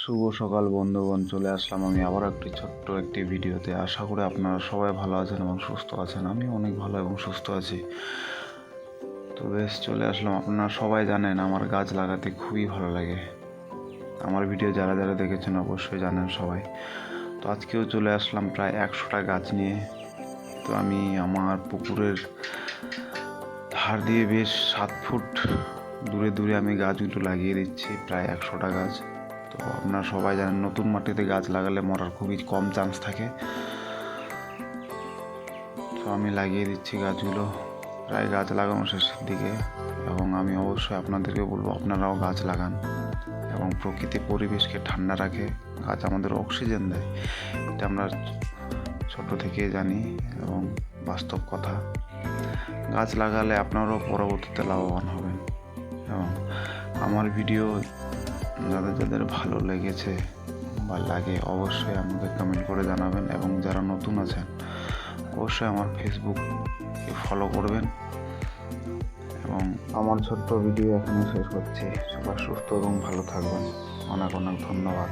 শুভ সকাল বন্ধুগণ, চলে আসলাম আমি আবার ছোট্ট একটি ভিডিওতে। আশা করি আপনারা সবাই ভালো আছেন এবং সুস্থ আছেন। আমি অনেক ভালো এবং সুস্থ আছি। তো বেশ, চলে আসলাম। আপনারা সবাই জানেন আমার গাছ লাগাতে খুবই ভালো লাগে। আমার ভিডিও যারা যারা দেখেছেন অবশ্যই জানেন সবাই। তো আজকেও চলে আসলাম প্রায় 100টা গাছ নিয়ে। তো আমি আমার পুকুরের ধার দিয়ে বেশ 7 ফুট দূরে দূরে আমি গাছগুলো লাগিয়ে দিচ্ছি, প্রায় 100টা গাছ। তো আপনারা সবাই জানেন নতুন মাটিতে গাছ লাগালে মরার খুবই কম চান্স থাকে। তো আমি লাগিয়ে দিচ্ছি গাছগুলো, প্রায় গাছ লাগানো শেষের দিকে। এবং আমি অবশ্যই আপনাদেরকে বলবো আপনারাও গাছ লাগান এবং প্রকৃতি পরিবেশকে ঠান্ডা রাখে। গাছ আমাদের অক্সিজেন দেয়, এটা আমরা ছোট থেকে জানি এবং বাস্তব কথা। গাছ লাগালে আপনারাও পরবর্তীতে লাভবান হবেন। এবং আমার ভিডিও যাদের যাদের ভালো লেগেছে বা লাগে অবশ্যই আমাকে কমেন্ট করে জানাবেন। এবং যারা নতুন আছেন অবশ্যই আমার ফেসবুককে ফলো করবেন। এবং আমার ছোট্ট ভিডিও এখানে শেষ করছি। সবাই সুস্থ এবং ভালো থাকবেন। অনেক অনেক ধন্যবাদ।